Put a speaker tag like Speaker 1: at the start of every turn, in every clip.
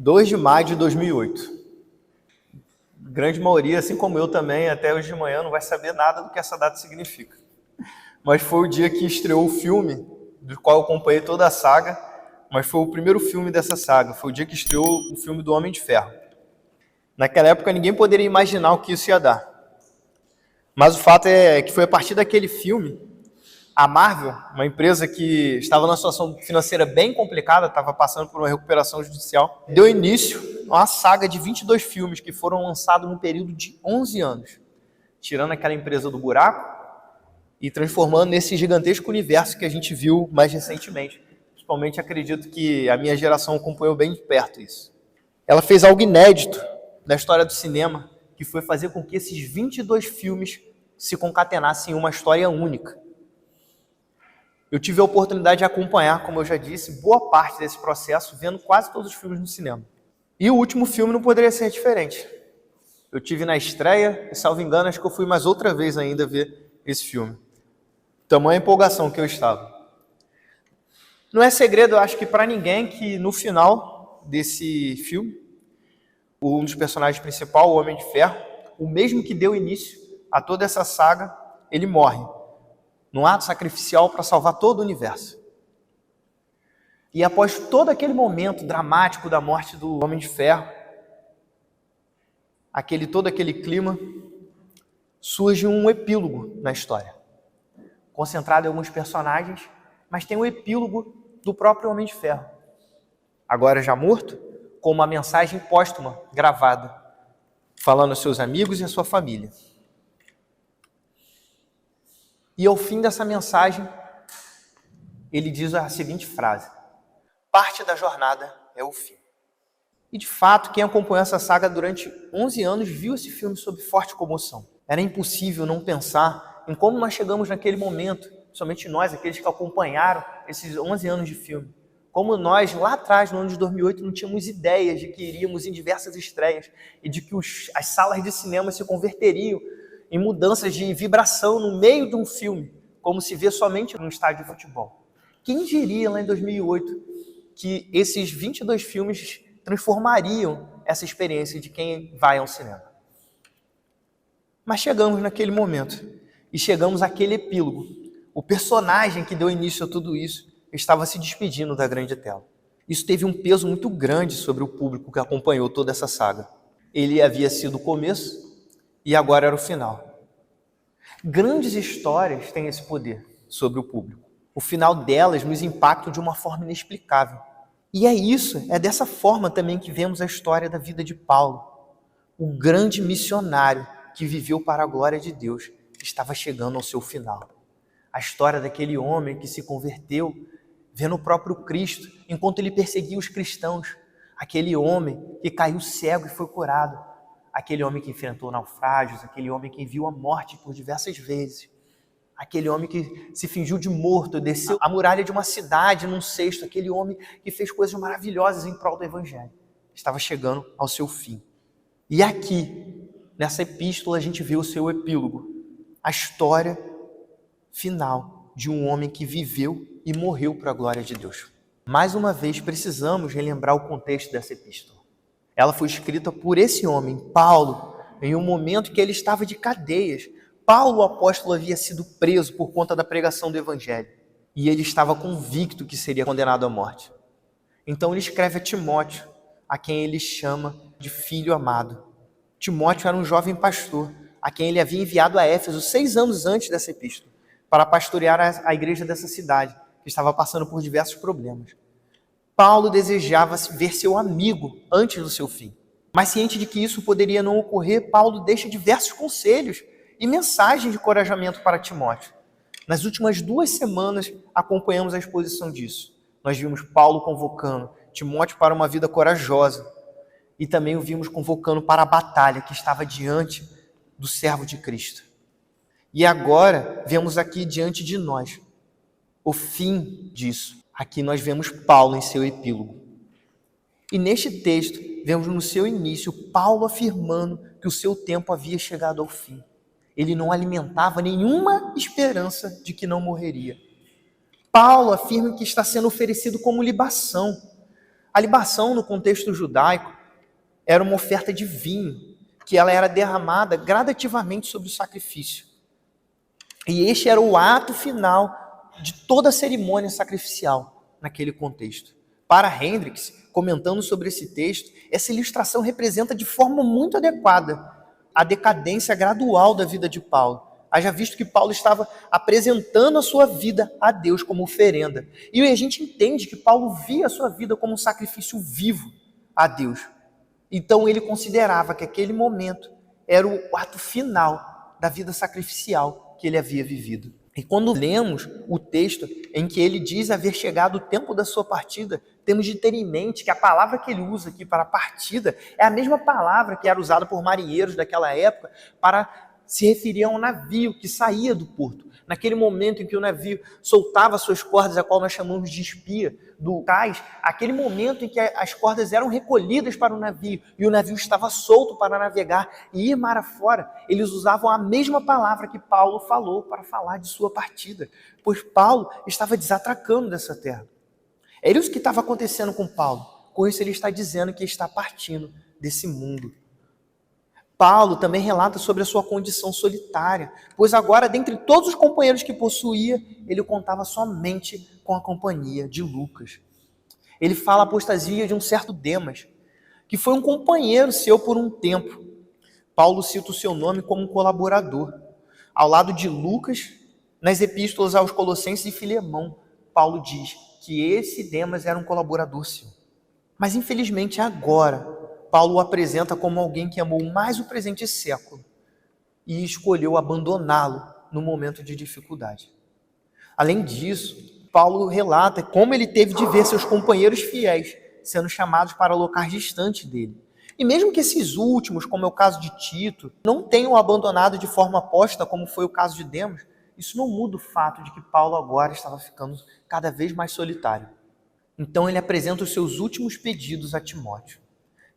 Speaker 1: 2 de maio de 2008. Grande maioria, assim como eu também, até hoje de manhã não vai saber nada do que essa data significa. Mas foi o dia que estreou o filme, do qual eu acompanhei toda a saga, mas foi o primeiro filme dessa saga. Foi o dia que estreou o filme do Homem de Ferro. Naquela época ninguém poderia imaginar o que isso ia dar. Mas o fato é que foi a partir daquele filme, a Marvel, uma empresa que estava numa situação financeira bem complicada, estava passando por uma recuperação judicial, deu início a uma saga de 22 filmes que foram lançados num período de 11 anos, tirando aquela empresa do buraco e transformando nesse gigantesco universo que a gente viu mais recentemente. Principalmente acredito que a minha geração acompanhou bem de perto isso. Ela fez algo inédito na história do cinema, que foi fazer com que esses 22 filmes se concatenassem em uma história única. Eu tive a oportunidade de acompanhar, como eu já disse, boa parte desse processo, vendo quase todos os filmes no cinema. E o último filme não poderia ser diferente. Eu tive na estreia, e salvo engano, acho que eu fui mais outra vez ainda ver esse filme. Tamanha empolgação que eu estava. Não é segredo, eu acho que para ninguém, que no final desse filme, um dos personagens principais, o Homem de Ferro, o mesmo que deu início a toda essa saga, ele morre num ato sacrificial para salvar todo o universo. E após todo aquele momento dramático da morte do Homem de Ferro, todo aquele clima, surge um epílogo na história, concentrado em alguns personagens, mas tem um epílogo do próprio Homem de Ferro, agora já morto, com uma mensagem póstuma gravada, falando aos seus amigos e à sua família. E ao fim dessa mensagem, ele diz a seguinte frase: parte da jornada é o fim. E de fato, quem acompanhou essa saga durante 11 anos viu esse filme sob forte comoção. Era impossível não pensar em como nós chegamos naquele momento, somente nós, aqueles que acompanharam esses 11 anos de filme. Como nós, lá atrás, no ano de 2008, não tínhamos ideias de que iríamos em diversas estreias e de que as salas de cinema se converteriam em mudanças de vibração no meio de um filme, como se vê somente num estádio de futebol. Quem diria lá em 2008 que esses 22 filmes transformariam essa experiência de quem vai ao cinema? Mas chegamos naquele momento e chegamos àquele epílogo. O personagem que deu início a tudo isso estava se despedindo da grande tela. Isso teve um peso muito grande sobre o público que acompanhou toda essa saga. Ele havia sido o começo e agora era o final. Grandes histórias têm esse poder sobre o público. O final delas nos impacta de uma forma inexplicável. E é dessa forma também que vemos a história da vida de Paulo, o grande missionário que viveu para a glória de Deus, estava chegando ao seu final. A história daquele homem que se converteu, vendo o próprio Cristo, enquanto ele perseguia os cristãos. Aquele homem que caiu cego e foi curado. Aquele homem que enfrentou naufrágios, aquele homem que viu a morte por diversas vezes. Aquele homem que se fingiu de morto, desceu a muralha de uma cidade num cesto. Aquele homem que fez coisas maravilhosas em prol do Evangelho. Estava chegando ao seu fim. E aqui, nessa epístola, a gente vê o seu epílogo. A história final de um homem que viveu e morreu para a glória de Deus. Mais uma vez, precisamos relembrar o contexto dessa epístola. Ela foi escrita por esse homem, Paulo, em um momento que ele estava de cadeias. Paulo, o apóstolo, havia sido preso por conta da pregação do Evangelho. E ele estava convicto que seria condenado à morte. Então ele escreve a Timóteo, a quem ele chama de filho amado. Timóteo era um jovem pastor, a quem ele havia enviado a Éfeso 6 anos antes dessa epístola, para pastorear a igreja dessa cidade, que estava passando por diversos problemas. Paulo desejava ver seu amigo antes do seu fim. Mas ciente de que isso poderia não ocorrer, Paulo deixa diversos conselhos e mensagens de encorajamento para Timóteo. Nas últimas 2 semanas, acompanhamos a exposição disso. Nós vimos Paulo convocando Timóteo para uma vida corajosa e também o vimos convocando para a batalha que estava diante do servo de Cristo. E agora, vemos aqui diante de nós o fim disso. Aqui nós vemos Paulo em seu epílogo. E neste texto, vemos no seu início Paulo afirmando que o seu tempo havia chegado ao fim. Ele não alimentava nenhuma esperança de que não morreria. Paulo afirma que está sendo oferecido como libação. A libação, no contexto judaico, era uma oferta de vinho, que ela era derramada gradativamente sobre o sacrifício. E este era o ato final de toda a cerimônia sacrificial naquele contexto. Para Hendricks, comentando sobre esse texto, essa ilustração representa de forma muito adequada a decadência gradual da vida de Paulo. Haja visto que Paulo estava apresentando a sua vida a Deus como oferenda. E a gente entende que Paulo via a sua vida como um sacrifício vivo a Deus. Então ele considerava que aquele momento era o ato final da vida sacrificial que ele havia vivido. E quando lemos o texto em que ele diz haver chegado o tempo da sua partida, temos de ter em mente que a palavra que ele usa aqui para partida é a mesma palavra que era usada por marinheiros daquela época para se referir a um navio que saía do porto. Naquele momento em que o navio soltava suas cordas, a qual nós chamamos de espia, do cais, aquele momento em que as cordas eram recolhidas para o navio e o navio estava solto para navegar e ir mar afora, eles usavam a mesma palavra que Paulo falou para falar de sua partida, pois Paulo estava desatracando dessa terra. Era isso que estava acontecendo com Paulo. Com isso ele está dizendo que está partindo desse mundo. Paulo também relata sobre a sua condição solitária, pois agora, dentre todos os companheiros que possuía, ele contava somente com a companhia de Lucas. Ele fala a apostasia de um certo Demas, que foi um companheiro seu por um tempo. Paulo cita o seu nome como um colaborador. Ao lado de Lucas, nas epístolas aos Colossenses e Filemão, Paulo diz que esse Demas era um colaborador seu. Mas infelizmente agora, Paulo o apresenta como alguém que amou mais o presente século e escolheu abandoná-lo no momento de dificuldade. Além disso, Paulo relata como ele teve de ver seus companheiros fiéis sendo chamados para locais distantes dele. E mesmo que esses últimos, como é o caso de Tito, não tenham abandonado de forma posta, como foi o caso de Demas, isso não muda o fato de que Paulo agora estava ficando cada vez mais solitário. Então ele apresenta os seus últimos pedidos a Timóteo.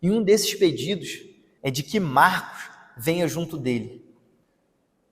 Speaker 1: E um desses pedidos é de que Marcos venha junto dele,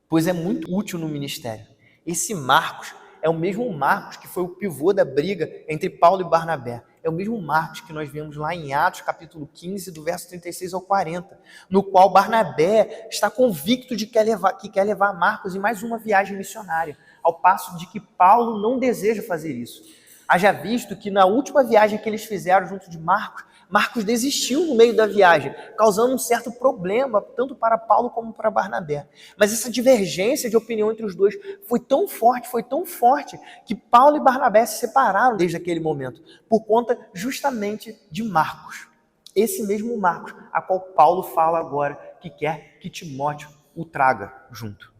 Speaker 1: pois é muito útil no ministério. Esse Marcos é o mesmo Marcos que foi o pivô da briga entre Paulo e Barnabé. É o mesmo Marcos que nós vemos lá em Atos, capítulo 15, do verso 36 ao 40, no qual Barnabé está convicto de que quer levar Marcos em mais uma viagem missionária, ao passo de que Paulo não deseja fazer isso. Haja visto que na última viagem que eles fizeram junto de Marcos desistiu no meio da viagem, causando um certo problema, tanto para Paulo como para Barnabé. Mas essa divergência de opinião entre os dois foi tão forte, que Paulo e Barnabé se separaram desde aquele momento, por conta justamente de Marcos. Esse mesmo Marcos, a qual Paulo fala agora que quer que Timóteo o traga junto.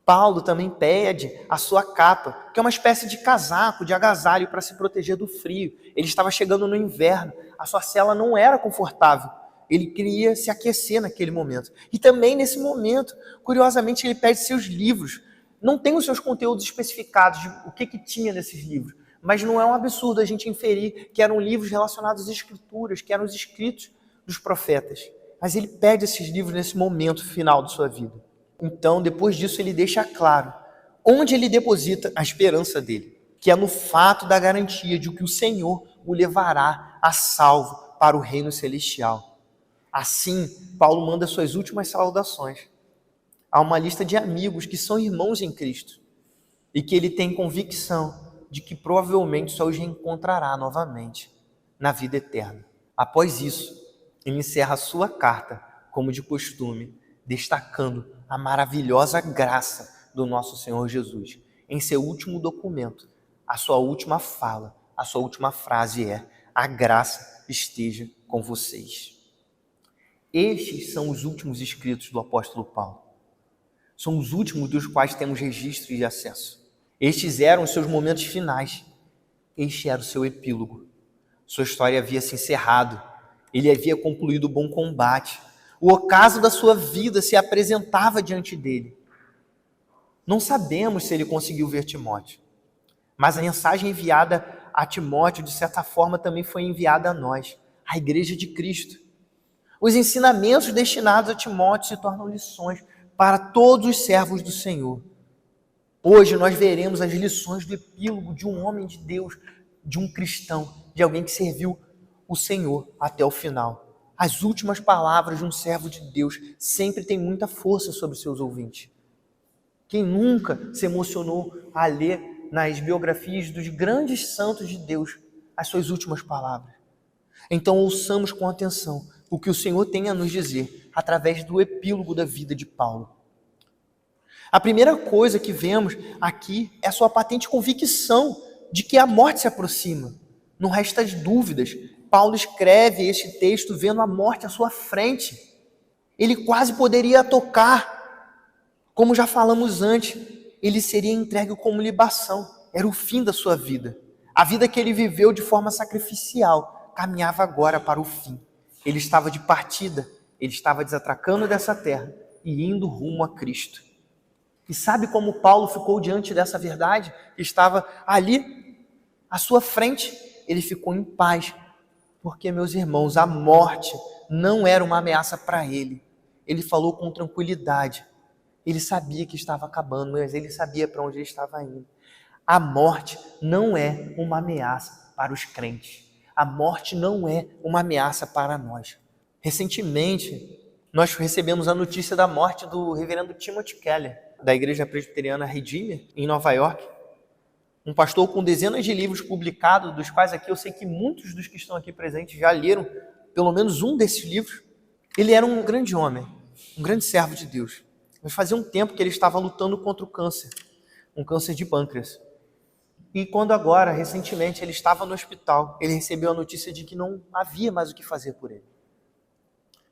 Speaker 1: Paulo também pede a sua capa, que é uma espécie de casaco, de agasalho para se proteger do frio. Ele estava chegando no inverno, a sua cela não era confortável. Ele queria se aquecer naquele momento. E também nesse momento, curiosamente, ele pede seus livros. Não tem os seus conteúdos especificados de o que tinha nesses livros, mas não é um absurdo a gente inferir que eram livros relacionados às escrituras, que eram os escritos dos profetas. Mas ele pede esses livros nesse momento final de sua vida. Então, depois disso, ele deixa claro onde ele deposita a esperança dele, que é no fato da garantia de que o Senhor o levará a salvo para o reino celestial. Assim, Paulo manda suas últimas saudações a uma lista de amigos que são irmãos em Cristo e que ele tem convicção de que provavelmente só os reencontrará novamente na vida eterna. Após isso, ele encerra a sua carta, como de costume, destacando a maravilhosa graça do nosso Senhor Jesus. Em seu último documento, a sua última fala, a sua última frase é: a graça esteja com vocês. Estes são os últimos escritos do apóstolo Paulo. São os últimos dos quais temos registro e acesso. Estes eram os seus momentos finais. Este era o seu epílogo. Sua história havia se encerrado. Ele havia concluído o bom combate. O ocaso da sua vida se apresentava diante dele. Não sabemos se ele conseguiu ver Timóteo, mas a mensagem enviada a Timóteo, de certa forma, também foi enviada a nós, a Igreja de Cristo. Os ensinamentos destinados a Timóteo se tornam lições para todos os servos do Senhor. Hoje nós veremos as lições do epílogo de um homem de Deus, de um cristão, de alguém que serviu o Senhor até o final. As últimas palavras de um servo de Deus sempre têm muita força sobre os seus ouvintes. Quem nunca se emocionou a ler nas biografias dos grandes santos de Deus as suas últimas palavras? Então ouçamos com atenção o que o Senhor tem a nos dizer através do epílogo da vida de Paulo. A primeira coisa que vemos aqui é a sua patente convicção de que a morte se aproxima. Não resta dúvidas. Paulo escreve este texto vendo a morte à sua frente. Ele quase poderia tocar. Como já falamos antes, ele seria entregue como libação. Era o fim da sua vida. A vida que ele viveu de forma sacrificial caminhava agora para o fim. Ele estava de partida, ele estava desatracando dessa terra e indo rumo a Cristo. E sabe como Paulo ficou diante dessa verdade? Que estava ali à sua frente. Ele ficou em paz, porque, meus irmãos, a morte não era uma ameaça para ele. Ele falou com tranquilidade. Ele sabia que estava acabando, mas ele sabia para onde ele estava indo. A morte não é uma ameaça para os crentes. A morte não é uma ameaça para nós. Recentemente, nós recebemos a notícia da morte do reverendo Timothy Keller, da Igreja Presbiteriana Redeemer, em Nova York. Um pastor com dezenas de livros publicados, dos quais aqui eu sei que muitos dos que estão aqui presentes já leram pelo menos um desses livros. Ele era um grande homem, um grande servo de Deus. Mas fazia um tempo que ele estava lutando contra o câncer, um câncer de pâncreas. E quando agora, recentemente, ele estava no hospital, ele recebeu a notícia de que não havia mais o que fazer por ele.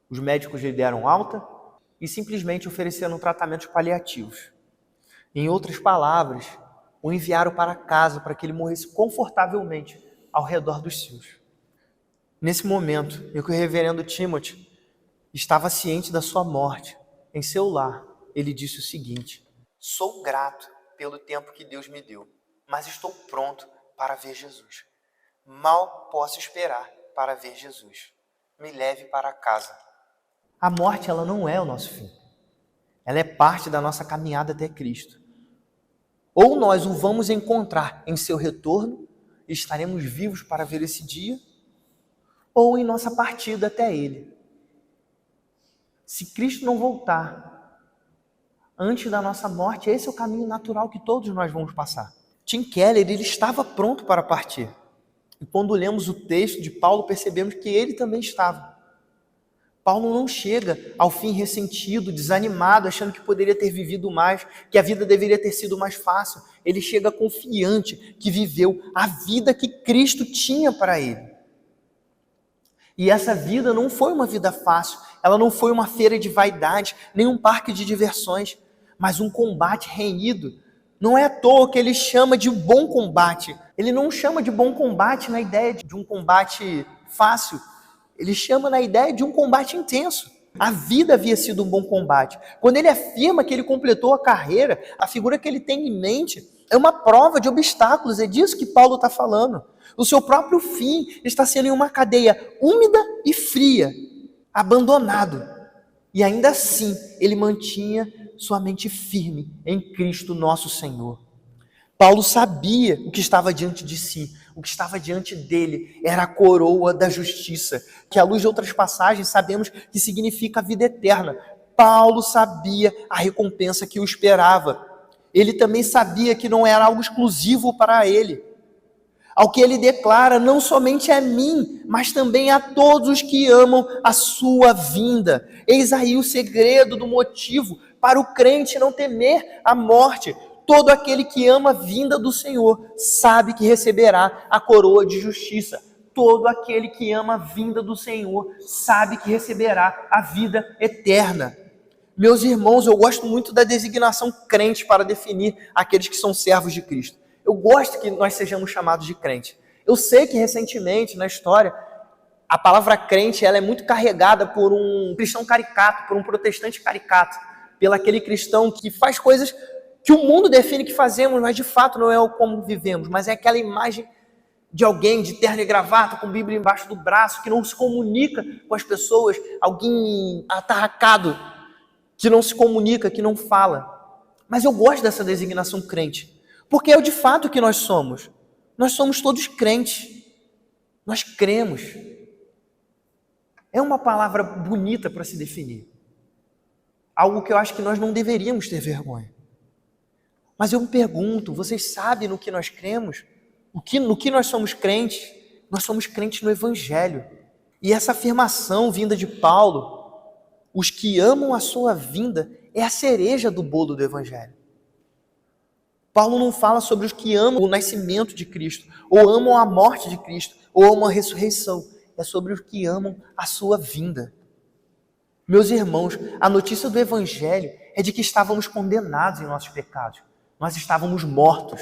Speaker 1: Os médicos lhe deram alta e simplesmente ofereceram tratamentos paliativos. Em outras palavras, o enviaram para casa para que ele morresse confortavelmente ao redor dos seus. Nesse momento, em que o reverendo Timothy estava ciente da sua morte, em seu lar, ele disse o seguinte: sou grato pelo tempo que Deus me deu, mas estou pronto para ver Jesus. Mal posso esperar para ver Jesus. Me leve para casa. A morte, ela não é o nosso fim. Ela é parte da nossa caminhada até Cristo. Ou nós o vamos encontrar em seu retorno, e estaremos vivos para ver esse dia, ou em nossa partida até Ele. Se Cristo não voltar antes da nossa morte, esse é o caminho natural que todos nós vamos passar. Tim Keller, ele estava pronto para partir. E quando lemos o texto de Paulo, percebemos que ele também estava. Paulo não chega ao fim ressentido, desanimado, achando que poderia ter vivido mais, que a vida deveria ter sido mais fácil. Ele chega confiante que viveu a vida que Cristo tinha para ele. E essa vida não foi uma vida fácil, ela não foi uma feira de vaidade, nem um parque de diversões, mas um combate renhido. Não é à toa que ele chama de bom combate. Ele não chama de bom combate na ideia de um combate fácil. Ele chama na ideia de um combate intenso. A vida havia sido um bom combate. Quando ele afirma que ele completou a carreira, a figura que ele tem em mente é uma prova de obstáculos. É disso que Paulo está falando. O seu próprio fim está sendo em uma cadeia úmida e fria, abandonado. E ainda assim, ele mantinha sua mente firme em Cristo nosso Senhor. Paulo sabia o que estava diante de si. O que estava diante dele era a coroa da justiça, que à luz de outras passagens sabemos que significa a vida eterna. Paulo sabia a recompensa que o esperava. Ele também sabia que não era algo exclusivo para ele. Ao que ele declara, não somente a mim, mas também a todos os que amam a sua vinda. Eis aí o segredo do motivo para o crente não temer a morte. Todo aquele que ama a vinda do Senhor sabe que receberá a coroa de justiça. Todo aquele que ama a vinda do Senhor sabe que receberá a vida eterna. Meus irmãos, eu gosto muito da designação crente para definir aqueles que são servos de Cristo. Eu gosto que nós sejamos chamados de crente. Eu sei que recentemente na história a palavra crente ela é muito carregada por um cristão caricato, por um protestante caricato, pelo aquele cristão que faz coisas que o mundo define que fazemos, mas de fato não é o como vivemos, mas é aquela imagem de alguém de terno e gravata, com Bíblia embaixo do braço, que não se comunica com as pessoas, alguém atarracado, que não se comunica, que não fala. Mas eu gosto dessa designação crente, porque é de fato o que nós somos. Nós somos todos crentes, nós cremos. é uma palavra bonita para se definir. Algo que eu acho que nós não deveríamos ter vergonha. Mas eu me pergunto, vocês sabem no que nós cremos? No que nós somos crentes? Nós somos crentes no Evangelho. E essa afirmação vinda de Paulo, os que amam a sua vinda, é a cereja do bolo do Evangelho. Paulo não fala sobre os que amam o nascimento de Cristo, ou amam a morte de Cristo, ou amam a ressurreição. É sobre os que amam a sua vinda. Meus irmãos, a notícia do Evangelho é de que estávamos condenados em nossos pecados. Nós estávamos mortos.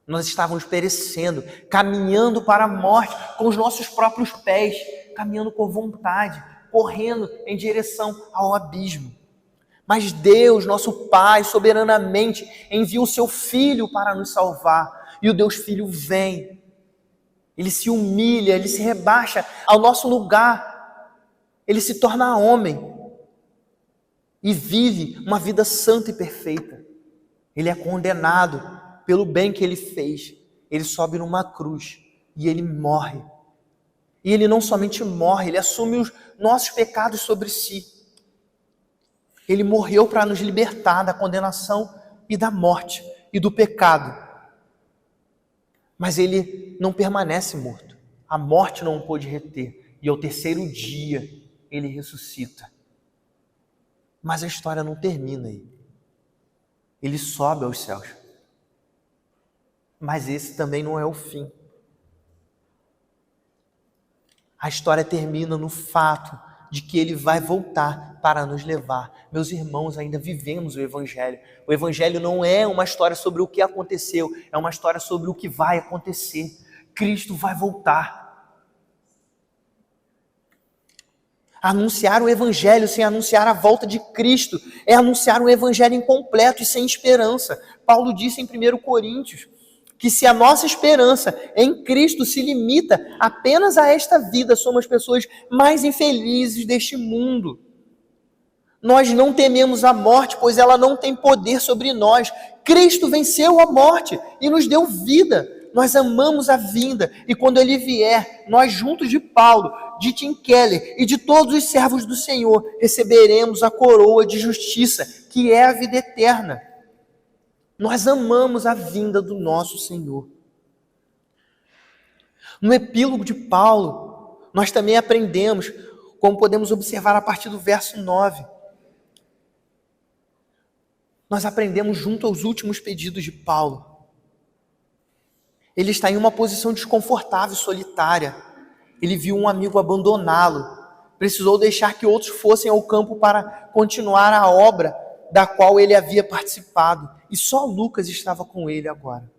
Speaker 1: Nós estávamos perecendo, caminhando para a morte com os nossos próprios pés, caminhando por vontade, correndo em direção ao abismo. Mas Deus, nosso Pai, soberanamente envia o seu Filho para nos salvar. E o Deus Filho vem. Ele se humilha, ele se rebaixa ao nosso lugar. Ele se torna homem e vive uma vida santa e perfeita. Ele é condenado pelo bem que ele fez. Ele sobe numa cruz e ele morre. E ele não somente morre, ele assume os nossos pecados sobre si. Ele morreu para nos libertar da condenação e da morte e do pecado. Mas ele não permanece morto. A morte não o pôde reter. E ao terceiro dia ele ressuscita. Mas a história não termina aí. Ele sobe aos céus. Mas esse também não é o fim. A história termina no fato de que ele vai voltar para nos levar. Meus irmãos, ainda vivemos o Evangelho. O Evangelho não é uma história sobre o que aconteceu, é uma história sobre o que vai acontecer. Cristo vai voltar. Anunciar o Evangelho sem anunciar a volta de Cristo é anunciar um Evangelho incompleto e sem esperança. Paulo disse em 1 Coríntios que se a nossa esperança em Cristo se limita apenas a esta vida, somos pessoas mais infelizes deste mundo. Nós não tememos a morte, pois ela não tem poder sobre nós. Cristo venceu a morte e nos deu vida. Nós amamos a vinda e quando Ele vier, nós juntos de Paulo, de Tim Keller e de todos os servos do Senhor, receberemos a coroa de justiça, que é a vida eterna. Nós amamos a vinda do nosso Senhor. No epílogo de Paulo, nós também aprendemos, como podemos observar a partir do verso 9. Nós aprendemos junto aos últimos pedidos de Paulo. Ele está em uma posição desconfortável e solitária. Ele viu um amigo abandoná-lo. Precisou deixar que outros fossem ao campo para continuar a obra da qual ele havia participado. E só Lucas estava com ele agora.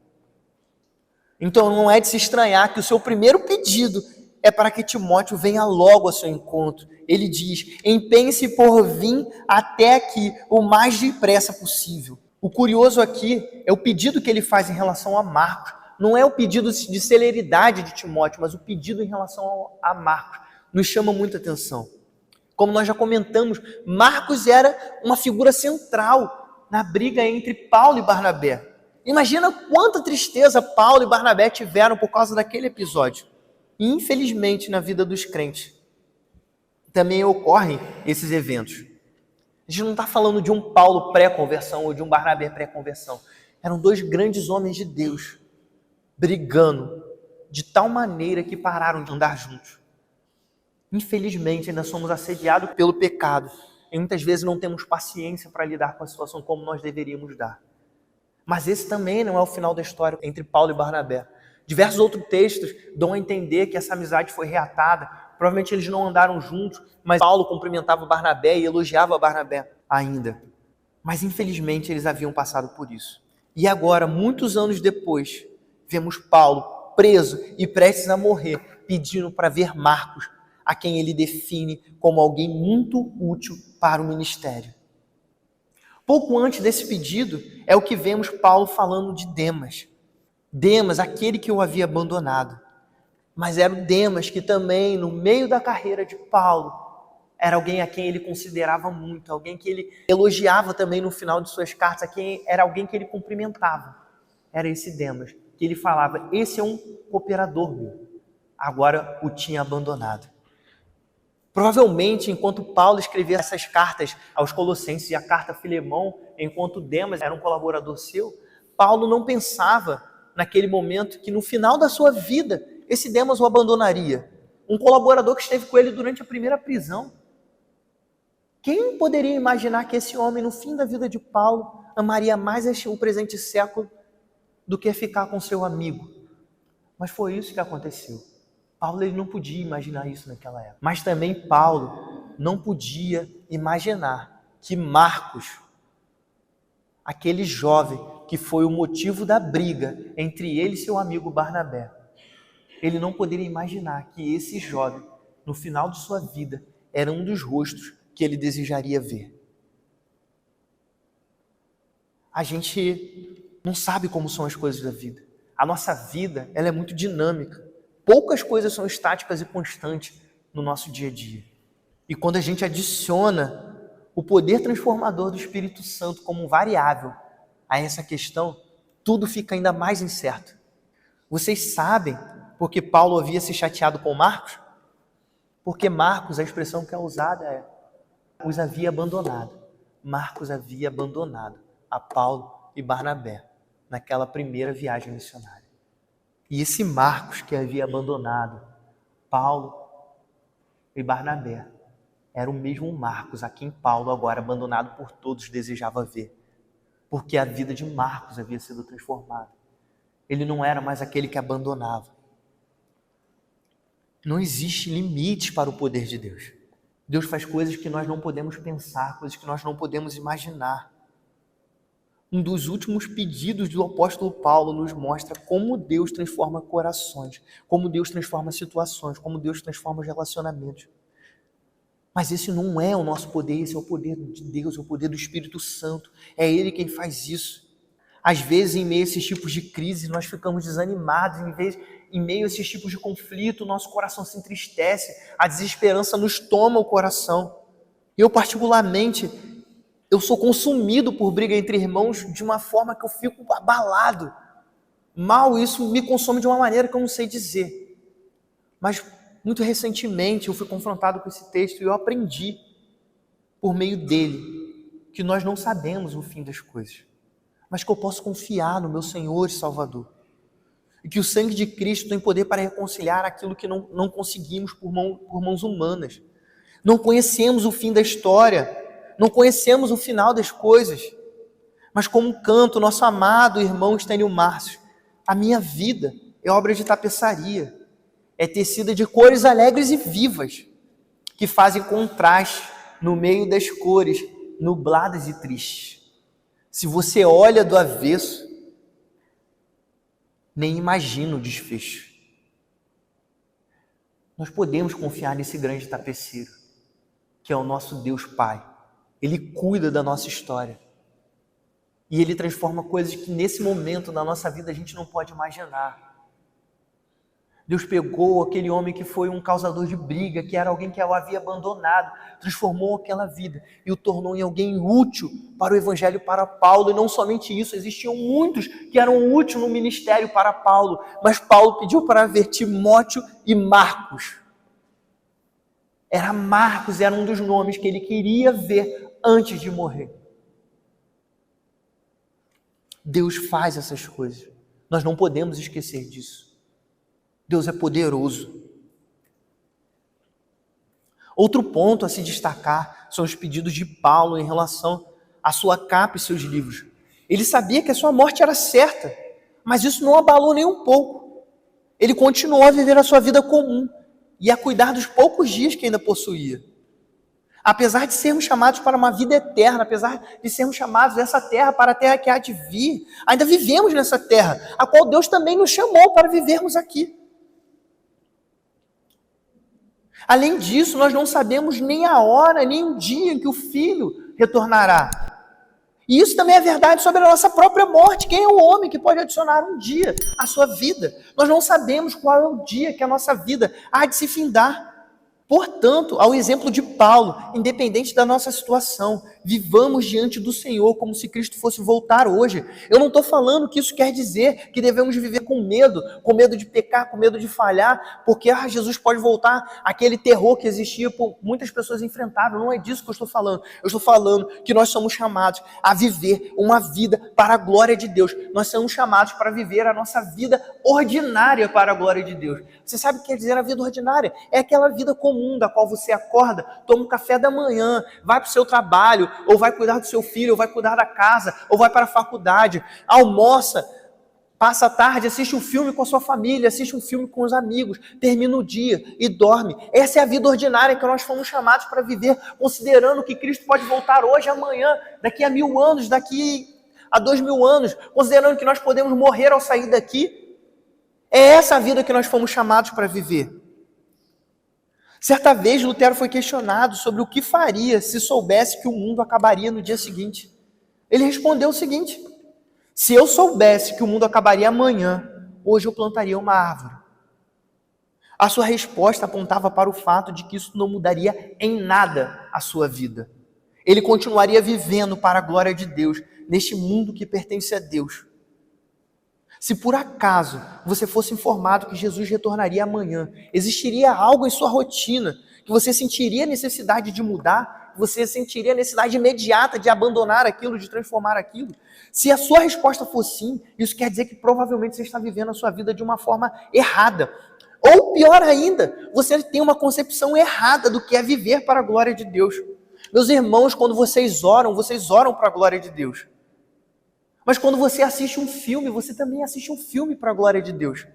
Speaker 1: Então não é de se estranhar que o seu primeiro pedido é para que Timóteo venha logo ao seu encontro. Ele diz: empenhe-se por vir até aqui o mais depressa possível. O curioso aqui é o pedido que ele faz em relação a Marcos. Não é o pedido de celeridade de Timóteo, mas o pedido em relação a Marcos. Nos chama muita atenção. Como nós já comentamos, Marcos era uma figura central na briga entre Paulo e Barnabé. Imagina quanta tristeza Paulo e Barnabé tiveram por causa daquele episódio. E infelizmente na vida dos crentes também ocorrem esses eventos. A gente não está falando de um Paulo pré-conversão ou de um Barnabé pré-conversão. Eram dois grandes homens de Deus brigando de tal maneira que pararam de andar juntos. Infelizmente, ainda somos assediados pelo pecado e muitas vezes não temos paciência para lidar com a situação como nós deveríamos dar. Mas esse também não é o final da história entre Paulo e Barnabé. Diversos outros textos dão a entender que essa amizade foi reatada. Provavelmente eles não andaram juntos, mas Paulo cumprimentava Barnabé e elogiava Barnabé ainda. Mas infelizmente eles haviam passado por isso. E agora, muitos anos depois, vemos Paulo preso e prestes a morrer, pedindo para ver Marcos, a quem ele define como alguém muito útil para o ministério. Pouco antes desse pedido, é o que vemos Paulo falando de Demas. Demas, aquele que o havia abandonado. Mas era o Demas que também, no meio da carreira de Paulo, era alguém a quem ele considerava muito, alguém que ele elogiava também no final de suas cartas, era alguém que ele cumprimentava. Era esse Demas, que ele falava: esse é um cooperador meu. Agora o tinha abandonado. Provavelmente, enquanto Paulo escrevia essas cartas aos Colossenses e a carta a Filemão, enquanto Demas era um colaborador seu, Paulo não pensava naquele momento que no final da sua vida esse Demas o abandonaria. Um colaborador que esteve com ele durante a primeira prisão. Quem poderia imaginar que esse homem, no fim da vida de Paulo, amaria mais o presente século do que ficar com seu amigo? Mas foi isso que aconteceu. Paulo ele não podia imaginar isso naquela época. Mas também Paulo não podia imaginar que Marcos, aquele jovem que foi o motivo da briga entre ele e seu amigo Barnabé, ele não poderia imaginar que esse jovem, no final de sua vida, era um dos rostos que ele desejaria ver. A gente não sabe como são as coisas da vida. A nossa vida, ela é muito dinâmica. Poucas coisas são estáticas e constantes no nosso dia a dia. E quando a gente adiciona o poder transformador do Espírito Santo como variável a essa questão, tudo fica ainda mais incerto. Vocês sabem por que Paulo havia se chateado com Marcos? Porque Marcos, a expressão que é usada é os havia abandonado. Marcos havia abandonado a Paulo e Barnabé naquela primeira viagem missionária. E esse Marcos que havia abandonado Paulo e Barnabé era o mesmo Marcos a quem Paulo, agora abandonado por todos, desejava ver. Porque a vida de Marcos havia sido transformada. Ele não era mais aquele que abandonava. Não existe limite para o poder de Deus. Deus faz coisas que nós não podemos pensar, coisas que nós não podemos imaginar. Um dos últimos pedidos do apóstolo Paulo nos mostra como Deus transforma corações, como Deus transforma situações, como Deus transforma os relacionamentos. Mas esse não é o nosso poder, esse é o poder de Deus, é o poder do Espírito Santo. É Ele quem faz isso. Às vezes, em meio a esses tipos de crise, nós ficamos desanimados, em meio a esses tipos de conflito, nosso coração se entristece, a desesperança nos toma o coração. Eu, particularmente, eu sou consumido por briga entre irmãos de uma forma que eu fico abalado. Mal, isso me consome de uma maneira que eu não sei dizer. Mas, muito recentemente, eu fui confrontado com esse texto e eu aprendi, por meio dele, que nós não sabemos o fim das coisas, mas que eu posso confiar no meu Senhor e Salvador. E que o sangue de Cristo tem poder para reconciliar aquilo que não conseguimos por mãos humanas. Não conhecemos o fim da história, não conhecemos o final das coisas. Mas como canta o nosso amado irmão Estênio Márcio, a minha vida é obra de tapeçaria, é tecida de cores alegres e vivas, que fazem contraste no meio das cores nubladas e tristes. Se você olha do avesso, nem imagina o desfecho. Nós podemos confiar nesse grande tapeceiro, que é o nosso Deus Pai. Ele cuida da nossa história. E Ele transforma coisas que nesse momento da nossa vida a gente não pode imaginar. Deus pegou aquele homem que foi um causador de briga, que era alguém que o havia abandonado, transformou aquela vida e o tornou em alguém útil para o Evangelho, para Paulo. E não somente isso, existiam muitos que eram úteis no ministério para Paulo, mas Paulo pediu para ver Timóteo e Marcos. Marcos era um dos nomes que ele queria ver antes de morrer. Deus faz essas coisas. Nós não podemos esquecer disso. Deus é poderoso. Outro ponto a se destacar são os pedidos de Paulo em relação à sua capa e seus livros. Ele sabia que a sua morte era certa, mas isso não abalou nem um pouco. Ele continuou a viver a sua vida comum e a cuidar dos poucos dias que ainda possuía. Apesar de sermos chamados para uma vida eterna, apesar de sermos chamados dessa terra para a terra que há de vir, ainda vivemos nessa terra, a qual Deus também nos chamou para vivermos aqui. Além disso, nós não sabemos nem a hora, nem o dia em que o Filho retornará. E isso também é verdade sobre a nossa própria morte. Quem é o homem que pode adicionar um dia à sua vida? Nós não sabemos qual é o dia que a nossa vida há de se findar. Portanto, ao exemplo de Paulo, independente da nossa situação, vivamos diante do Senhor como se Cristo fosse voltar hoje. Eu não estou falando que isso quer dizer que devemos viver com medo de pecar, com medo de falhar, porque Jesus pode voltar, aquele terror que existia, por muitas pessoas enfrentaram. Não é disso que eu estou falando. Eu estou falando que nós somos chamados a viver uma vida para a glória de Deus. Nós somos chamados para viver a nossa vida ordinária para a glória de Deus. Você sabe o que quer dizer a vida ordinária? É aquela vida comum da qual você acorda, toma um café da manhã, vai para o seu trabalho, ou vai cuidar do seu filho, ou vai cuidar da casa, ou vai para a faculdade, almoça, passa a tarde, assiste um filme com a sua família, assiste um filme com os amigos, termina o dia e dorme. Essa é a vida ordinária que nós fomos chamados para viver, considerando que Cristo pode voltar hoje, amanhã, daqui a 1000 anos, daqui a 2000 anos, considerando que nós podemos morrer ao sair daqui. É essa a vida que nós fomos chamados para viver. Certa vez, Lutero foi questionado sobre o que faria se soubesse que o mundo acabaria no dia seguinte. Ele respondeu o seguinte: se eu soubesse que o mundo acabaria amanhã, hoje eu plantaria uma árvore. A sua resposta apontava para o fato de que isso não mudaria em nada a sua vida. Ele continuaria vivendo para a glória de Deus, neste mundo que pertence a Deus. Se por acaso você fosse informado que Jesus retornaria amanhã, existiria algo em sua rotina que você sentiria necessidade de mudar, você sentiria necessidade imediata de abandonar aquilo, de transformar aquilo? Se a sua resposta for sim, isso quer dizer que provavelmente você está vivendo a sua vida de uma forma errada. Ou pior ainda, você tem uma concepção errada do que é viver para a glória de Deus. Meus irmãos, quando vocês oram para a glória de Deus. Mas quando você assiste um filme, você também assiste um filme para a glória de Deus.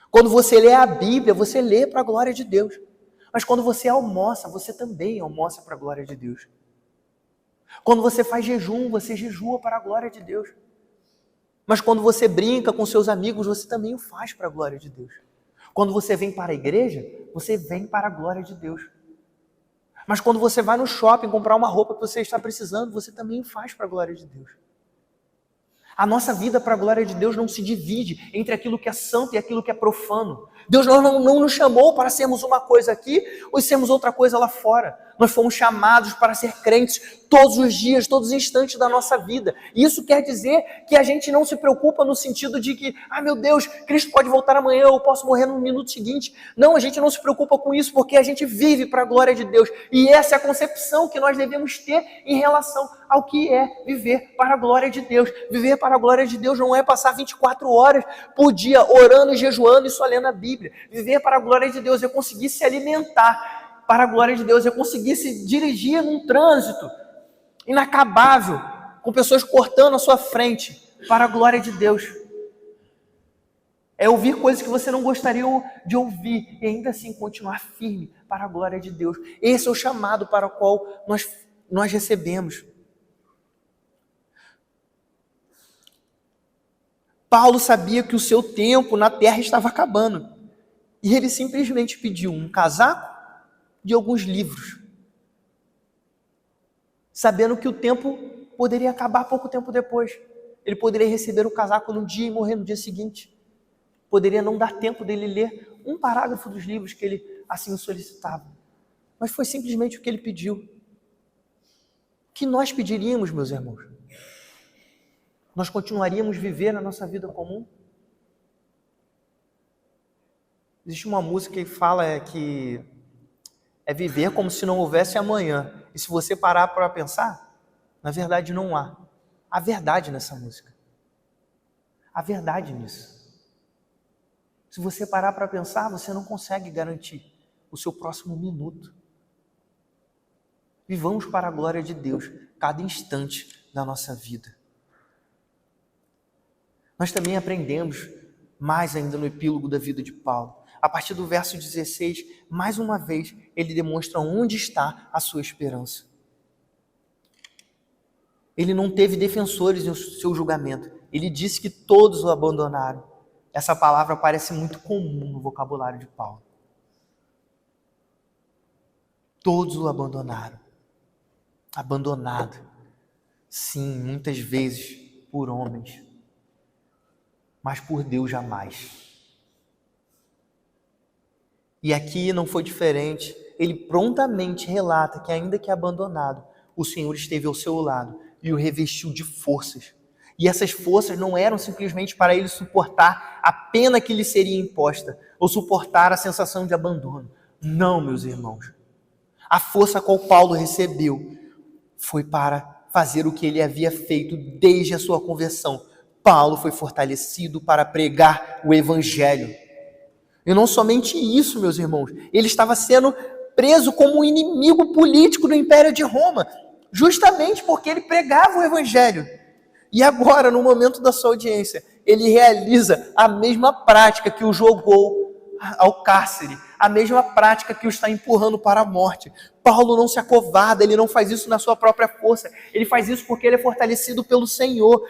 Speaker 1: Quando você lê a Bíblia, você lê para a glória de Deus. Mas quando você almoça, você também almoça para a glória de Deus. Quando você faz jejum, você jejua para a glória de Deus. Mas quando você brinca com seus amigos, você também o faz para a glória de Deus. Quando você vem para a igreja, você vem para a glória de Deus. Mas quando você vai no shopping comprar uma roupa que você está precisando, você também o faz para a glória de Deus. A nossa vida para a glória de Deus não se divide entre aquilo que é santo e aquilo que é profano. Deus não nos chamou para sermos uma coisa aqui ou sermos outra coisa lá fora. Nós fomos chamados para ser crentes todos os dias, todos os instantes da nossa vida. E isso quer dizer que a gente não se preocupa no sentido de que, meu Deus, Cristo pode voltar amanhã, eu posso morrer no minuto seguinte. Não, a gente não se preocupa com isso porque a gente vive para a glória de Deus. E essa é a concepção que nós devemos ter em relação ao que é viver para a glória de Deus. Viver para a glória de Deus não é passar 24 horas por dia orando, jejuando e só lendo a Bíblia. Viver para a glória de Deus é conseguir se alimentar para a glória de Deus, é conseguir se dirigir num trânsito inacabável, com pessoas cortando a sua frente, para a glória de Deus. É ouvir coisas que você não gostaria de ouvir e ainda assim continuar firme para a glória de Deus. Esse é o chamado para o qual nós recebemos. Paulo sabia que o seu tempo na terra estava acabando. E ele simplesmente pediu um casaco e alguns livros. Sabendo que o tempo poderia acabar pouco tempo depois. Ele poderia receber o casaco num dia e morrer no dia seguinte. Poderia não dar tempo dele ler um parágrafo dos livros que ele assim o solicitava. Mas foi simplesmente o que ele pediu. O que nós pediríamos, meus irmãos? Nós continuaríamos viver na nossa vida comum? Existe uma música que fala que é viver como se não houvesse amanhã. E se você parar para pensar, na verdade não há. Há verdade nessa música. Há verdade nisso. Se você parar para pensar, você não consegue garantir o seu próximo minuto. Vivamos para a glória de Deus, cada instante da nossa vida. Nós também aprendemos mais ainda no epílogo da vida de Paulo. A partir do verso 16, mais uma vez, ele demonstra onde está a sua esperança. Ele não teve defensores no seu julgamento. Ele disse que todos o abandonaram. Essa palavra parece muito comum no vocabulário de Paulo. Todos o abandonaram. Abandonado. Sim, muitas vezes por homens. Mas por Deus jamais. E aqui não foi diferente. Ele prontamente relata que, ainda que abandonado, o Senhor esteve ao seu lado e o revestiu de forças. E essas forças não eram simplesmente para ele suportar a pena que lhe seria imposta, ou suportar a sensação de abandono. Não, meus irmãos. A força a qual Paulo recebeu foi para fazer o que ele havia feito desde a sua conversão. Paulo foi fortalecido para pregar o Evangelho. E não somente isso, meus irmãos, ele estava sendo preso como um inimigo político do Império de Roma, justamente porque ele pregava o Evangelho. E agora, no momento da sua audiência, ele realiza a mesma prática que o jogou ao cárcere, a mesma prática que o está empurrando para a morte. Paulo não se acovarda, ele não faz isso na sua própria força, ele faz isso porque ele é fortalecido pelo Senhor.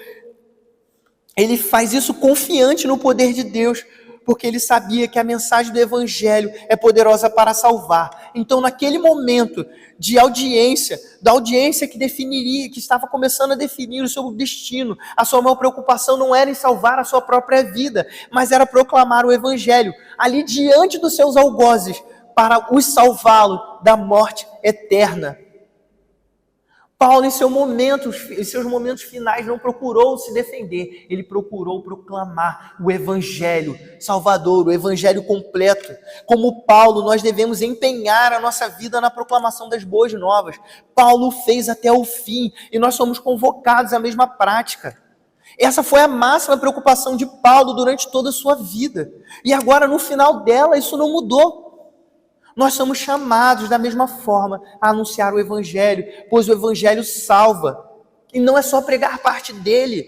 Speaker 1: Ele faz isso confiante no poder de Deus, porque ele sabia que a mensagem do Evangelho é poderosa para salvar. Então, naquele momento de audiência, da audiência que definiria, que estava começando a definir o seu destino, a sua maior preocupação não era em salvar a sua própria vida, mas era proclamar o Evangelho, ali diante dos seus algozes, para os salvá-lo da morte eterna. Paulo, em seus momentos finais, não procurou se defender, ele procurou proclamar o Evangelho salvador, o Evangelho completo. Como Paulo, nós devemos empenhar a nossa vida na proclamação das boas novas. Paulo fez até o fim e nós somos convocados à mesma prática. Essa foi a máxima preocupação de Paulo durante toda a sua vida. E agora, no final dela, isso não mudou. Nós somos chamados da mesma forma a anunciar o Evangelho, pois o Evangelho salva. E não é só pregar parte dele,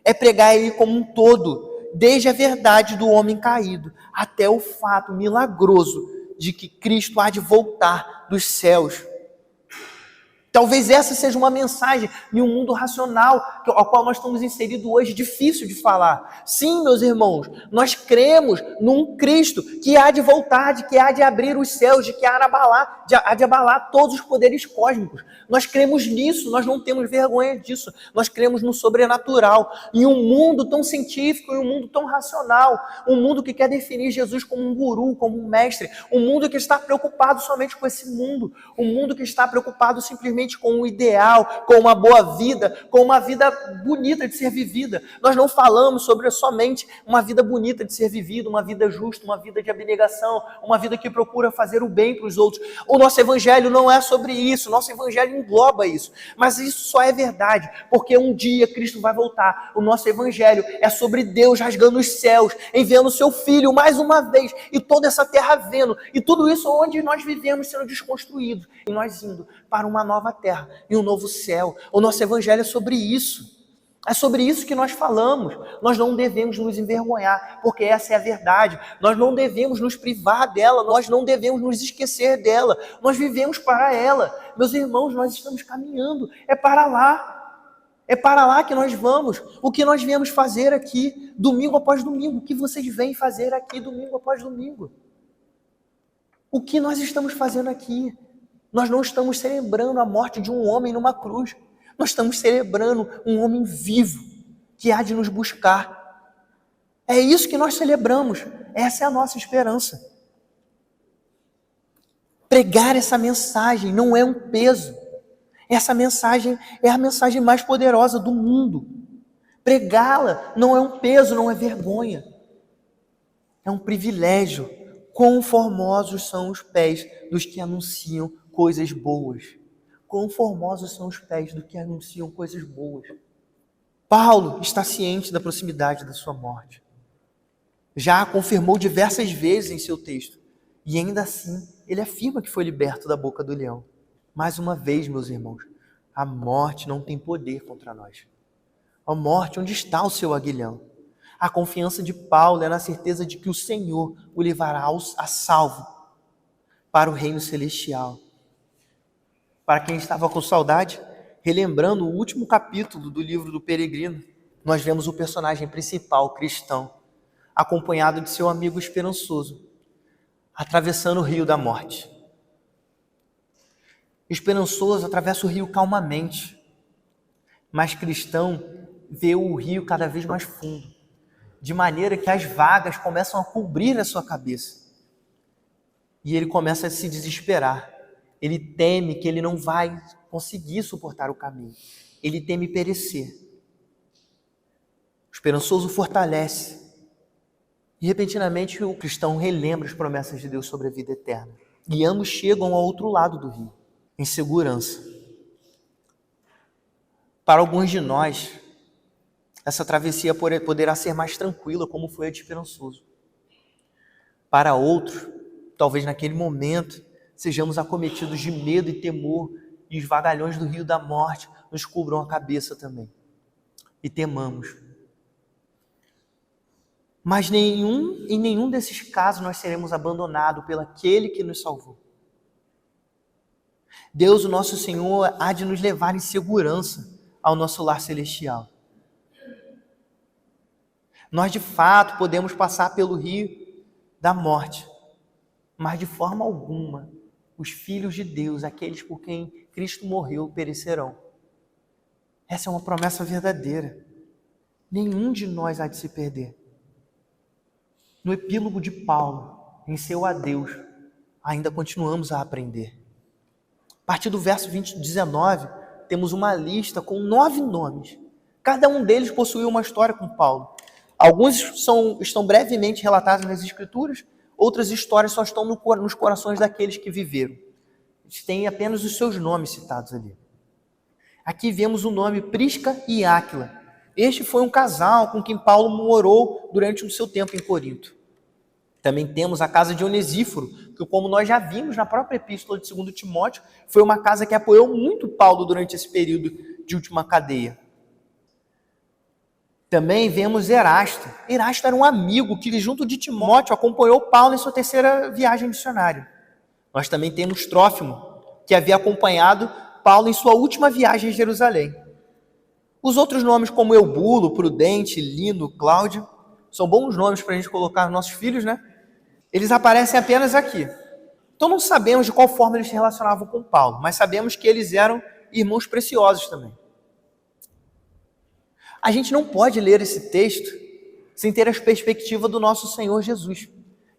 Speaker 1: é pregar ele como um todo, desde a verdade do homem caído, até o fato milagroso de que Cristo há de voltar dos céus. Talvez essa seja uma mensagem em um mundo racional, ao qual nós estamos inseridos hoje, difícil de falar. Sim, meus irmãos, nós cremos num Cristo que há de voltar, de que há de abrir os céus, de que há de abalar todos os poderes cósmicos. Nós cremos nisso, nós não temos vergonha disso. Nós cremos no sobrenatural. Em um mundo tão científico, em um mundo tão racional, um mundo que quer definir Jesus como um guru, como um mestre, um mundo que está preocupado somente com esse mundo, um mundo que está preocupado simplesmente com o ideal, com uma boa vida, com uma vida bonita de ser vivida. Nós não falamos sobre somente uma vida bonita de ser vivida, uma vida justa, uma vida de abnegação, uma vida que procura fazer o bem para os outros. O nosso Evangelho não é sobre isso, o nosso Evangelho engloba isso. Mas isso só é verdade, porque um dia Cristo vai voltar. O nosso Evangelho é sobre Deus rasgando os céus, enviando o seu Filho mais uma vez, e toda essa terra vendo, e tudo isso onde nós vivemos sendo desconstruídos, e nós indo para uma nova terra e um novo céu. O nosso Evangelho é sobre isso. É sobre isso que nós falamos. Nós não devemos nos envergonhar, porque essa é a verdade. Nós não devemos nos privar dela, nós não devemos nos esquecer dela. Nós vivemos para ela. Meus irmãos, nós estamos caminhando. É para lá. É para lá que nós vamos. O que nós viemos fazer aqui, domingo após domingo. O que vocês vêm fazer aqui, domingo após domingo? O que nós estamos fazendo aqui? Nós não estamos celebrando a morte de um homem numa cruz. Nós estamos celebrando um homem vivo que há de nos buscar. É isso que nós celebramos. Essa é a nossa esperança. Pregar essa mensagem não é um peso. Essa mensagem é a mensagem mais poderosa do mundo. Pregá-la não é um peso, não é vergonha. É um privilégio. Quão formosos são os pés dos que anunciam coisas boas. Quão formosos são os pés do que anunciam coisas boas. Paulo está ciente da proximidade da sua morte. Já a confirmou diversas vezes em seu texto. E ainda assim, ele afirma que foi liberto da boca do leão. Mais uma vez, meus irmãos, a morte não tem poder contra nós. A morte, onde está o seu aguilhão? A confiança de Paulo é na certeza de que o Senhor o levará a salvo para o reino celestial. Para quem estava com saudade, relembrando o último capítulo do livro do Peregrino, nós vemos o personagem principal, cristão, acompanhado de seu amigo esperançoso, atravessando o rio da morte. Esperançoso atravessa o rio calmamente, mas cristão vê o rio cada vez mais fundo, de maneira que as vagas começam a cobrir a sua cabeça. E ele começa a se desesperar. Ele teme que ele não vai conseguir suportar o caminho. Ele teme perecer. O esperançoso fortalece. E repentinamente o cristão relembra as promessas de Deus sobre a vida eterna. E ambos chegam ao outro lado do rio, em segurança. Para alguns de nós, essa travessia poderá ser mais tranquila, como foi a de esperançoso. Para outros, talvez naquele momento, sejamos acometidos de medo e temor, e os vagalhões do rio da morte nos cubram a cabeça também. E temamos. Mas em nenhum desses casos nós seremos abandonados pelo aquele que nos salvou. Deus, o nosso Senhor, há de nos levar em segurança ao nosso lar celestial. Nós, de fato, podemos passar pelo rio da morte, mas de forma alguma os filhos de Deus, aqueles por quem Cristo morreu, perecerão. Essa é uma promessa verdadeira. Nenhum de nós há de se perder. No epílogo de Paulo, em seu adeus, ainda continuamos a aprender. A partir do verso 19, temos uma lista com 9 nomes. Cada um deles possuía uma história com Paulo. Alguns estão brevemente relatados nas Escrituras, outras histórias só estão nos corações daqueles que viveram. Eles têm apenas os seus nomes citados ali. Aqui vemos o nome Prisca e Áquila. Este foi um casal com quem Paulo morou durante o seu tempo em Corinto. Também temos a casa de Onesíforo, que, como nós já vimos na própria epístola de 2 Timóteo, foi uma casa que apoiou muito Paulo durante esse período de última cadeia. Também vemos Erasto. Erasto era um amigo que, junto de Timóteo, acompanhou Paulo em sua terceira viagem missionária. Nós também temos Trófimo, que havia acompanhado Paulo em sua última viagem a Jerusalém. Os outros nomes, como Eubulo, Prudente, Lino, Cláudio, são bons nomes para a gente colocar nos nossos filhos, né? Eles aparecem apenas aqui. Então não sabemos de qual forma eles se relacionavam com Paulo, mas sabemos que eles eram irmãos preciosos também. A gente não pode ler esse texto sem ter a perspectiva do nosso Senhor Jesus,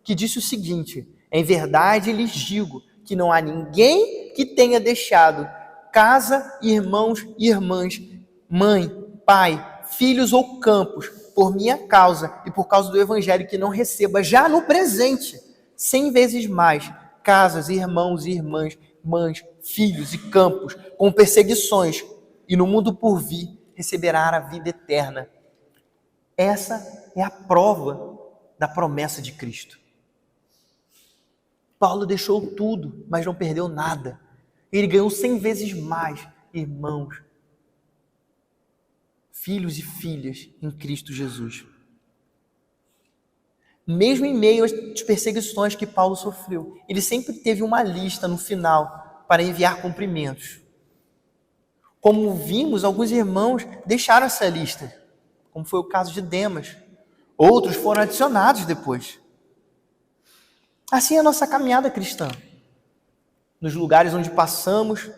Speaker 1: que disse o seguinte: em verdade lhes digo que não há ninguém que tenha deixado casa, irmãos e irmãs, mãe, pai, filhos ou campos, por minha causa e por causa do Evangelho, que não receba já no presente 100 vezes mais casas, irmãos e irmãs, mães, filhos e campos, com perseguições, e no mundo por vir receberá a vida eterna. Essa é a prova da promessa de Cristo. Paulo deixou tudo, mas não perdeu nada. Ele ganhou 100 vezes mais irmãos, filhos e filhas em Cristo Jesus. Mesmo em meio às perseguições que Paulo sofreu, ele sempre teve uma lista no final para enviar cumprimentos. Como vimos, alguns irmãos deixaram essa lista, como foi o caso de Demas. Outros foram adicionados depois. Assim é a nossa caminhada cristã. Nos lugares onde passamos,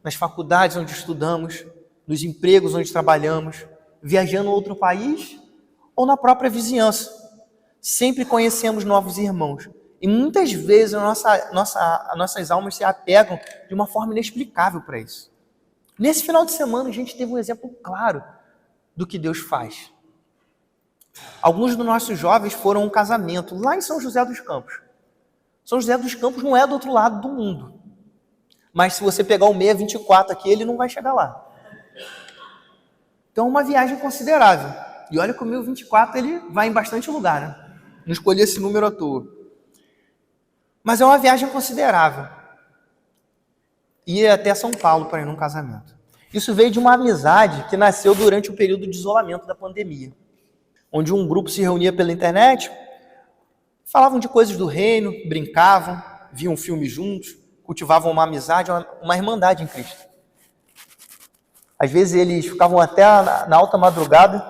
Speaker 1: nas faculdades onde estudamos, nos empregos onde trabalhamos, viajando a outro país ou na própria vizinhança. Sempre conhecemos novos irmãos. E muitas vezes nossas almas se apegam de uma forma inexplicável para isso. Nesse final de semana a gente teve um exemplo claro do que Deus faz. Alguns dos nossos jovens foram a um casamento lá em São José dos Campos. São José dos Campos não é do outro lado do mundo. Mas se você pegar o 624 aqui, ele não vai chegar lá. Então é uma viagem considerável. E olha que o 1024 ele vai em bastante lugar, né? Não escolhi esse número à toa. Mas é uma viagem considerável. Ir até São Paulo para ir num casamento. Isso veio de uma amizade que nasceu durante o período de isolamento da pandemia, onde um grupo se reunia pela internet, falavam de coisas do reino, brincavam, viam filmes juntos, cultivavam uma amizade, uma irmandade em Cristo. Às vezes eles ficavam até na alta madrugada,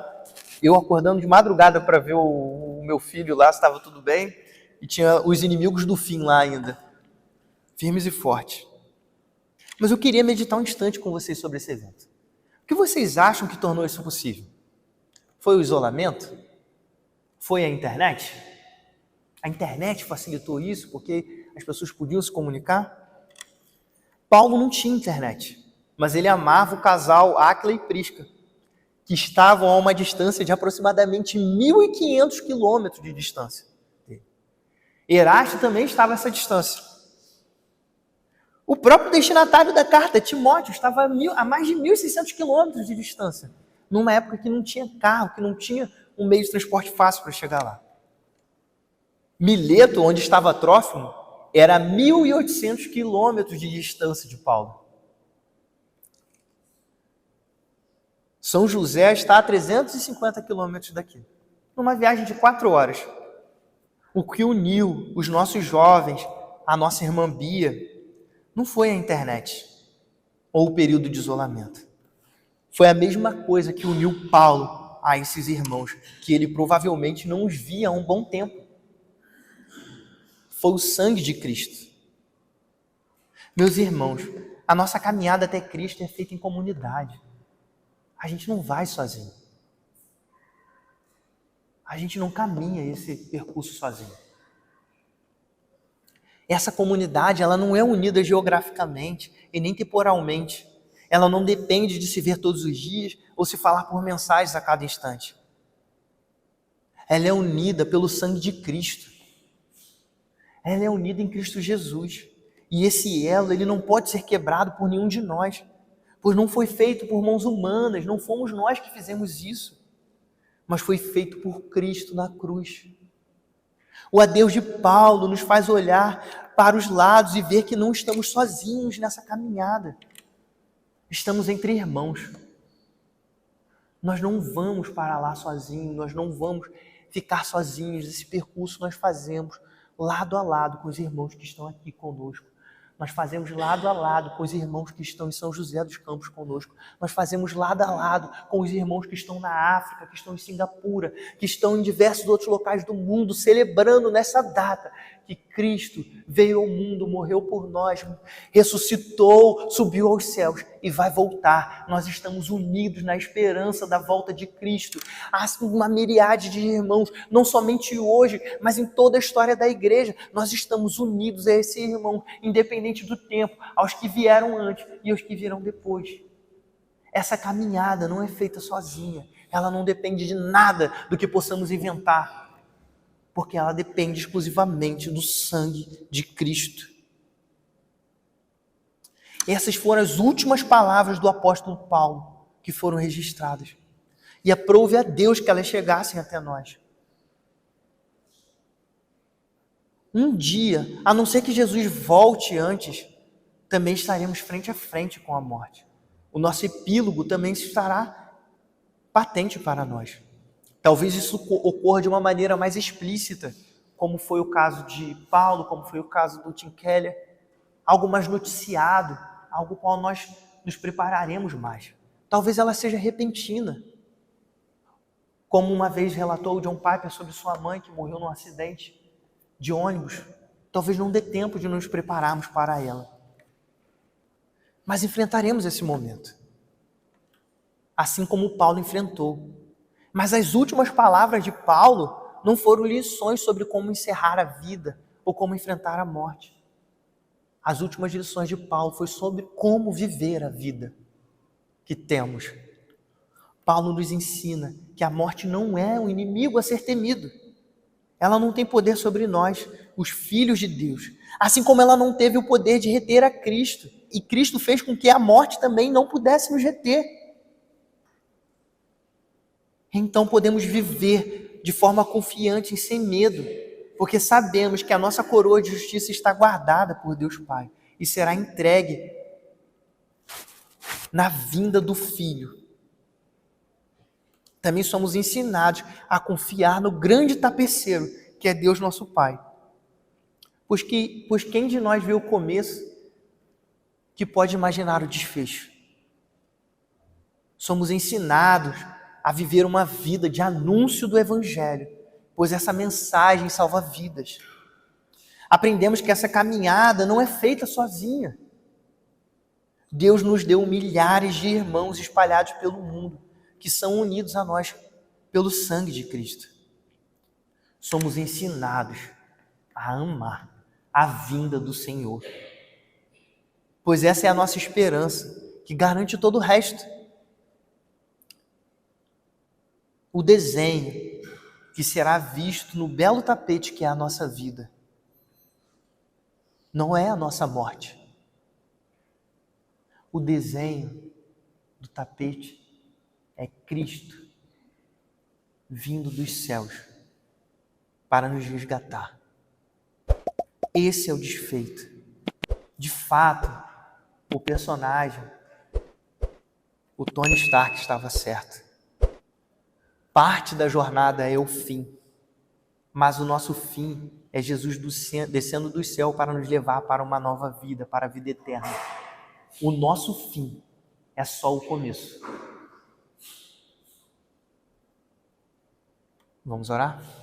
Speaker 1: eu acordando de madrugada para ver o meu filho lá, se estava tudo bem, e tinha os inimigos do fim lá ainda, firmes e fortes. Mas eu queria meditar um instante com vocês sobre esse evento. O que vocês acham que tornou isso possível? Foi o isolamento? Foi a internet? A internet facilitou isso porque as pessoas podiam se comunicar. Paulo não tinha internet, mas ele amava o casal Áquila e Prisca, que estavam a uma distância de aproximadamente 1.500 quilômetros de distância. Erasto também estava a essa distância. O próprio destinatário da carta, Timóteo, estava a mais de 1.600 quilômetros de distância, numa época que não tinha carro, que não tinha um meio de transporte fácil para chegar lá. Mileto, onde estava Trófimo, era a 1.800 quilômetros de distância de Paulo. São José está a 350 quilômetros daqui, numa viagem de 4 horas. O que uniu os nossos jovens, a nossa irmã Bia, não foi a internet ou o período de isolamento. Foi a mesma coisa que uniu Paulo a esses irmãos, que ele provavelmente não os via há um bom tempo. Foi o sangue de Cristo. Meus irmãos, a nossa caminhada até Cristo é feita em comunidade. A gente não vai sozinho. A gente não caminha esse percurso sozinho. Essa comunidade, ela não é unida geograficamente e nem temporalmente. Ela não depende de se ver todos os dias ou se falar por mensagens a cada instante. Ela é unida pelo sangue de Cristo. Ela é unida em Cristo Jesus. E esse elo, ele não pode ser quebrado por nenhum de nós, pois não foi feito por mãos humanas, não fomos nós que fizemos isso, mas foi feito por Cristo na cruz. O adeus de Paulo nos faz olhar para os lados e ver que não estamos sozinhos nessa caminhada. Estamos entre irmãos. Nós não vamos para lá sozinhos, nós não vamos ficar sozinhos. Esse percurso nós fazemos lado a lado com os irmãos que estão aqui conosco. Nós fazemos lado a lado com os irmãos que estão em São José dos Campos conosco. Nós fazemos lado a lado com os irmãos que estão na África, que estão em Singapura, que estão em diversos outros locais do mundo, celebrando nessa data que Cristo veio ao mundo, morreu por nós, ressuscitou, subiu aos céus e vai voltar. Nós estamos unidos na esperança da volta de Cristo. Há uma miríade de irmãos, não somente hoje, mas em toda a história da igreja. Nós estamos unidos a esse irmão, independente do tempo, aos que vieram antes e aos que virão depois. Essa caminhada não é feita sozinha. Ela não depende de nada do que possamos inventar, porque ela depende exclusivamente do sangue de Cristo. Essas foram as últimas palavras do apóstolo Paulo que foram registradas. E aprove a Deus que elas chegassem até nós. Um dia, a não ser que Jesus volte antes, também estaremos frente a frente com a morte. O nosso epílogo também estará patente para nós. Talvez isso ocorra de uma maneira mais explícita, como foi o caso de Paulo, como foi o caso do Tim Keller, algo mais noticiado, algo com o qual nós nos prepararemos mais. Talvez ela seja repentina, como uma vez relatou o John Piper sobre sua mãe que morreu num acidente de ônibus. Talvez não dê tempo de nos prepararmos para ela. Mas enfrentaremos esse momento, assim como Paulo enfrentou. Mas as últimas palavras de Paulo não foram lições sobre como encerrar a vida ou como enfrentar a morte. As últimas lições de Paulo foi sobre como viver a vida que temos. Paulo nos ensina que a morte não é um inimigo a ser temido. Ela não tem poder sobre nós, os filhos de Deus. Assim como ela não teve o poder de reter a Cristo. E Cristo fez com que a morte também não pudesse nos reter. Então podemos viver de forma confiante e sem medo, porque sabemos que a nossa coroa de justiça está guardada por Deus Pai e será entregue na vinda do Filho. Também somos ensinados a confiar no grande tapeceiro, que é Deus nosso Pai. Pois quem de nós vê o começo que pode imaginar o desfecho? Somos ensinados a viver uma vida de anúncio do Evangelho, pois essa mensagem salva vidas. Aprendemos que essa caminhada não é feita sozinha. Deus nos deu milhares de irmãos espalhados pelo mundo, que são unidos a nós pelo sangue de Cristo. Somos ensinados a amar, a vinda do Senhor. Pois essa é a nossa esperança, que garante todo o resto. O desenho que será visto no belo tapete que é a nossa vida não é a nossa morte. O desenho do tapete é Cristo vindo dos céus para nos resgatar. Esse é o desfeito. De fato, o personagem, o Tony Stark, estava certo. Parte da jornada é o fim, mas o nosso fim é Jesus descendo do céu para nos levar para uma nova vida, para a vida eterna. O nosso fim é só o começo. Vamos orar?